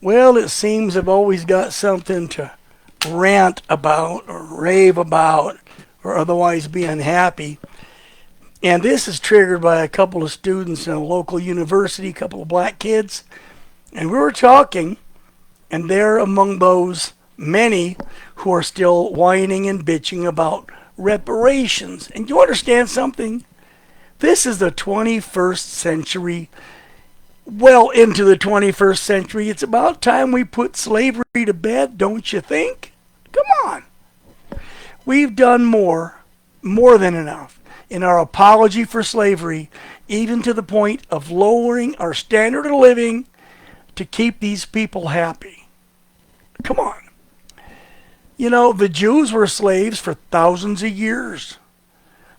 Well, it seems I've always got something to rant about or rave about or otherwise be unhappy. And this is triggered by a couple of students in a local university, a couple of black kids. And we were talking, and they're among those many who are still whining and bitching about reparations. And you understand something? This is the 21st century, well into the 21st century. It's about time we put slavery to bed, don't you think? Come on. We've done more than enough in our apology for slavery, even to the point of lowering our standard of living to keep these people happy. Come on. You know, the Jews were slaves for thousands of years.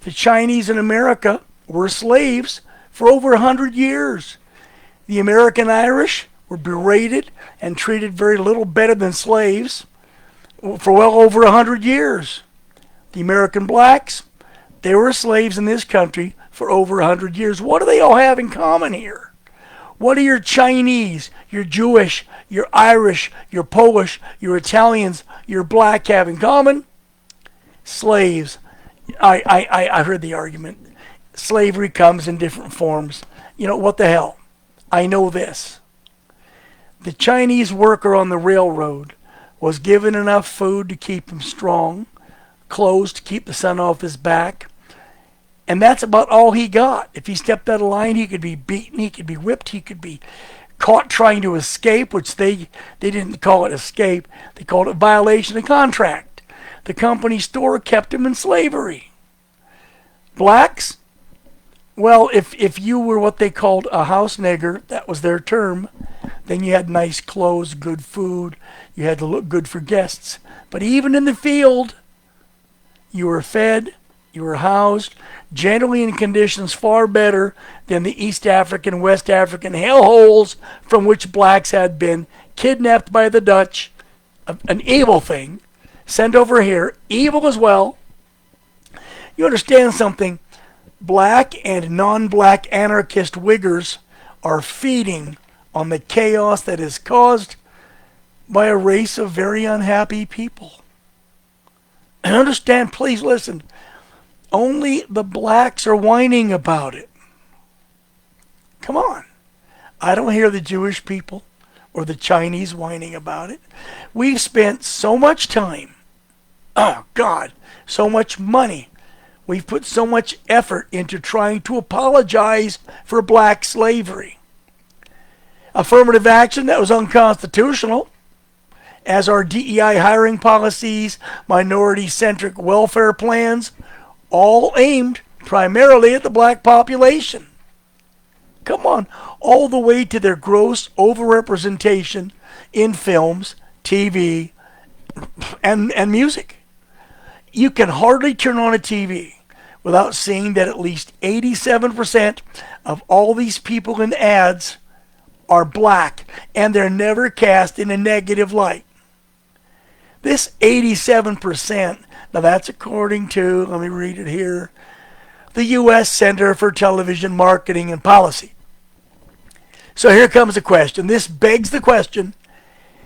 The Chinese in America were slaves for over 100 years. The American Irish were berated and treated very little better than slaves for well over 100 years. The American blacks, they were slaves in this country for over 100 years. What do they all have in common here? What do your Chinese, your Jewish, your Irish, your Polish, your Italians, your black have in common? Slaves. I heard the argument. Slavery comes in different forms. You know, what the hell? I know this. The Chinese worker on the railroad was given enough food to keep him strong, clothes to keep the sun off his back, and that's about all he got. If he stepped out of line, he could be beaten, he could be whipped, he could be caught trying to escape, which they didn't call it escape, they called it violation of contract. The company store kept him in slavery. Blacks, well, if you were what they called a house nigger, that was their term, then you had nice clothes, good food, you had to look good for guests. But even in the field, you were fed, you were housed, generally in conditions far better than the East African, West African hellholes from which blacks had been kidnapped by the Dutch, an evil thing, sent over here, evil as well. You understand something? Black and non-black anarchist wiggers are feeding on the chaos that is caused by a race of very unhappy people. And understand, please listen, only the blacks are whining about it. Come on. I don't hear the Jewish people or the Chinese whining about it. We've spent so much time, oh God, so much money. We've put so much effort into trying to apologize for black slavery. Affirmative action that was unconstitutional, as are DEI hiring policies, minority-centric welfare plans, all aimed primarily at the black population. Come on, all the way to their gross overrepresentation in films, TV, and music. You can hardly turn on a TV without seeing that at least 87% of all these people in ads are black, and they're never cast in a negative light. This 87%, now that's according to, let me read it here, the U.S. Center for Television Marketing and Policy. So here comes the question. This begs the question,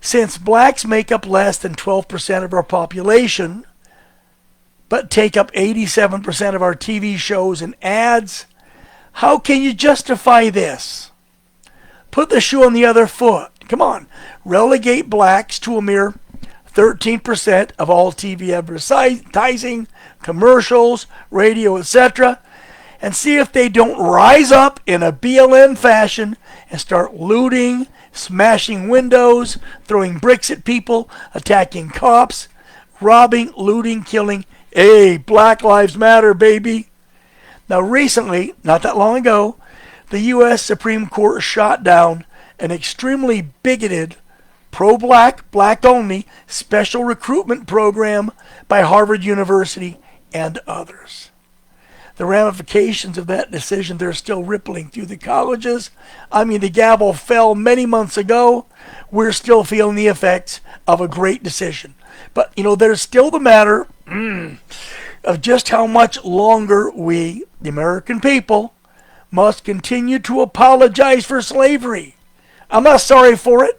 since blacks make up less than 12% of our population, but take up 87% of our TV shows and ads, how can you justify this? Put the shoe on the other foot. Come on. Relegate blacks to a mere 13% of all TV advertising, commercials, radio, etc., and see if they don't rise up in a BLM fashion and start looting, smashing windows, throwing bricks at people, attacking cops, robbing, looting, killing. Hey, Black Lives Matter, baby. Now recently, not that long ago, the U.S. Supreme Court shot down an extremely bigoted, pro-black, black-only special recruitment program by Harvard University and others. The ramifications of that decision, they're still rippling through the colleges. I mean, the gavel fell many months ago. We're still feeling the effects of a great decision. But, you know, there's still the matter of just how much longer we, the American people, must continue to apologize for slavery. I'm not sorry for it.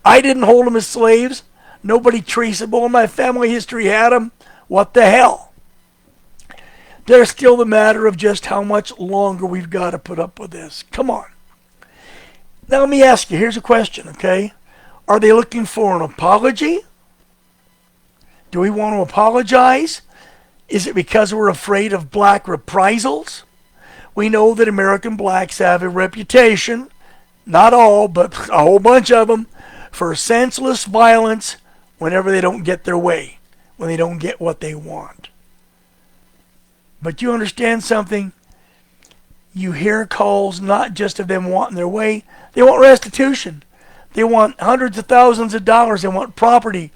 I didn't hold them as slaves. Nobody traceable in my family history had them. What the hell? There's still the matter of just how much longer we've got to put up with this. Come on. Now let me ask you, here's a question, okay? Are they looking for an apology? Do we want to apologize? Is it because we're afraid of black reprisals? We know that American blacks have a reputation, not all, but a whole bunch of them, for senseless violence whenever they don't get their way, when they don't get what they want. But you understand something? You hear calls not just of them wanting their way, they want restitution. They want hundreds of thousands of dollars. They want property.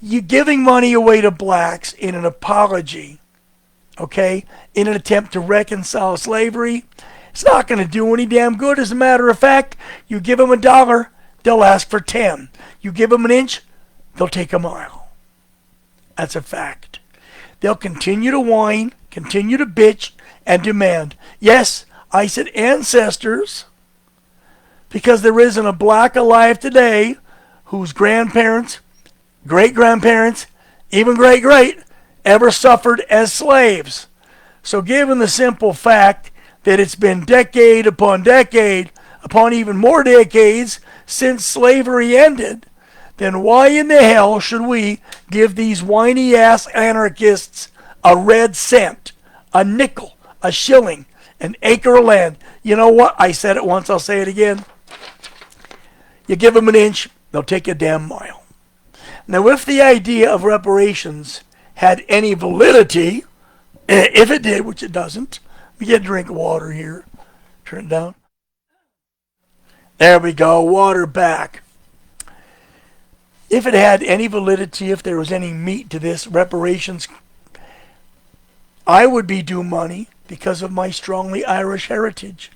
You giving money away to blacks in an apology, okay, in an attempt to reconcile slavery, it's not going to do any damn good. As a matter of fact, you give them $1, they'll ask for 10. You give them an inch, they'll take a mile. That's a fact. They'll continue to whine, continue to bitch, and demand. Yes, I said ancestors, because there isn't a black alive today whose grandparents, great-grandparents, even great-great, ever suffered as slaves. So given the simple fact that it's been decade upon decade, upon even more decades since slavery ended, then why in the hell should we give these whiny-ass anarchists a red cent, a nickel, a shilling, an acre of land? You know what? I said it once, I'll say it again. You give them an inch, they'll take a damn mile. Now, if the idea of reparations had any validity, if it did, which it doesn't, we get a drink of water here. Turn it down. There we go, water back. If it had any validity, if there was any meat to this reparations, I would be due money because of my strongly Irish heritage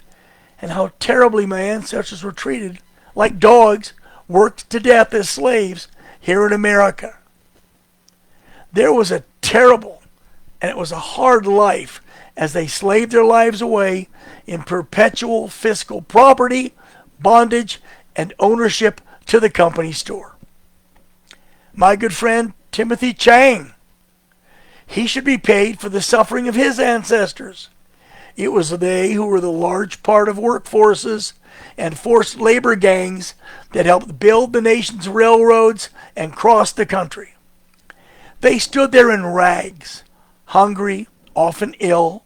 and how terribly my ancestors were treated, like dogs, worked to death as slaves here in America. There was a terrible, and it was a hard life as they slaved their lives away in perpetual fiscal property, bondage, and ownership to the company store. My good friend Timothy Chang, he should be paid for the suffering of his ancestors. It was they who were the large part of workforces and forced labor gangs that helped build the nation's railroads and cross the country. They stood there in rags, hungry, often ill,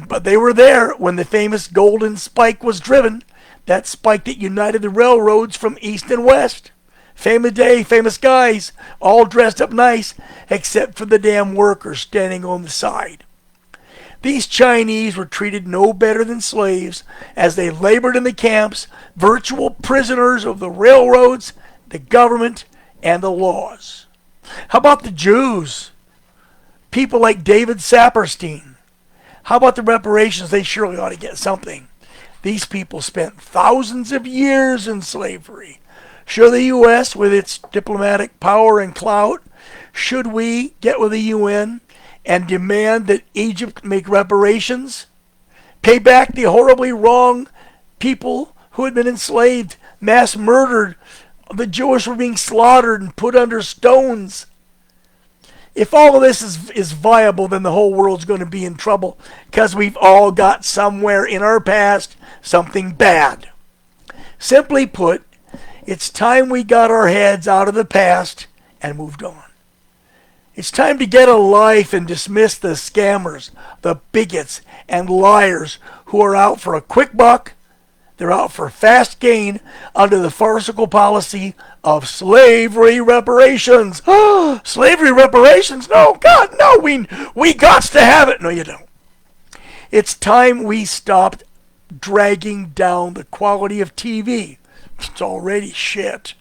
but they were there when the famous golden spike was driven, that spike that united the railroads from east and west. Famous day, famous guys, all dressed up nice, except for the damn workers standing on the side. These Chinese were treated no better than slaves as they labored in the camps, virtual prisoners of the railroads, the government, and the laws. How about the Jews? People like David Saperstein. How about the reparations? They surely ought to get something. These people spent thousands of years in slavery. Should the U.S., with its diplomatic power and clout, should we get with the UN and demand that Egypt make reparations? Pay back the horribly wrong people who had been enslaved, mass murdered. The Jewish were being slaughtered and put under stones. If all of this is viable, then the whole world's going to be in trouble because we've all got somewhere in our past something bad. Simply put, it's time we got our heads out of the past and moved on. It's time to get a life and dismiss the scammers, the bigots, and liars who are out for a quick buck. They're out for fast gain under the farcical policy of slavery reparations. Slavery reparations? No, God, no, we got to have it. No, you don't. It's time we stopped dragging down the quality of TV. It's already shit.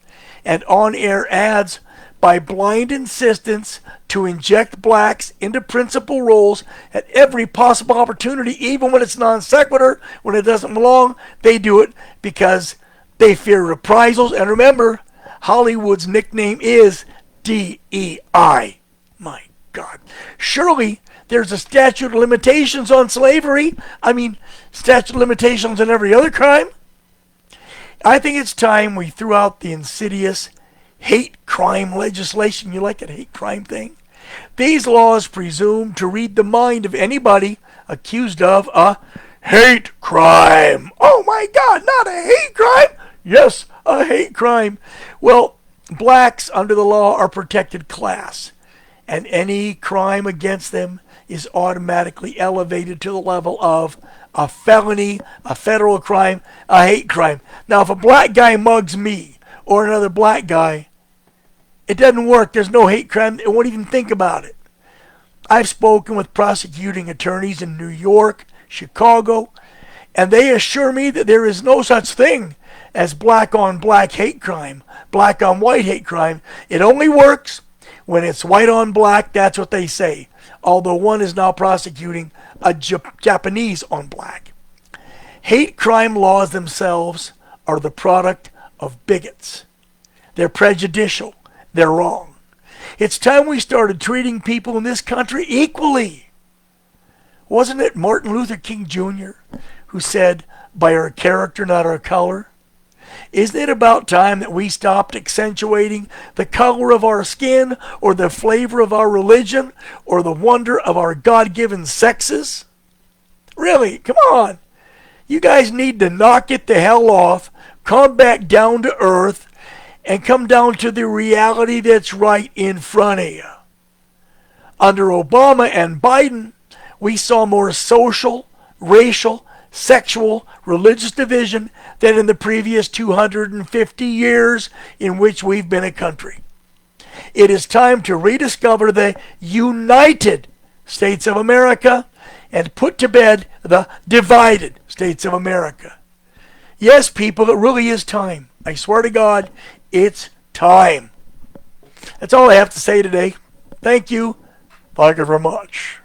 And on-air ads by blind insistence to inject blacks into principal roles at every possible opportunity, even when it's non sequitur, when it doesn't belong. They do it because they fear reprisals. And remember, Hollywood's nickname is DEI. My God. Surely there's a statute of limitations on slavery. I mean, statute of limitations on every other crime. I think it's time we threw out the insidious hate crime legislation. You like that hate crime thing? These laws presume to read the mind of anybody accused of a hate crime. Oh my God, not a hate crime? Yes, a hate crime. Well, blacks under the law are protected class, and any crime against them is automatically elevated to the level of a felony, a federal crime, a hate crime. Now, if a black guy mugs me or another black guy, it doesn't work. There's no hate crime. They won't even think about it. I've spoken with prosecuting attorneys in New York, Chicago, and they assure me that there is no such thing as black on black hate crime, black on white hate crime. It only works when it's white on black. That's what they say. Although one is now prosecuting a Japanese on black. Hate crime laws themselves are the product of bigots. They're prejudicial. They're wrong. It's time we started treating people in this country equally. Wasn't it Martin Luther King Jr. who said, by our character, not our color? Isn't it about time that we stopped accentuating the color of our skin or the flavor of our religion or the wonder of our God-given sexes? Really, come on. You guys need to knock it the hell off, come back down to earth, and come down to the reality that's right in front of you. Under Obama and Biden, we saw more social, racial, sexual, religious division than in the previous 250 years in which we've been a country. It is time to rediscover the United States of America and put to bed the divided States of America. Yes, people, it really is time. I swear to God, it's time. That's all I have to say today. Thank you. Thank you very much.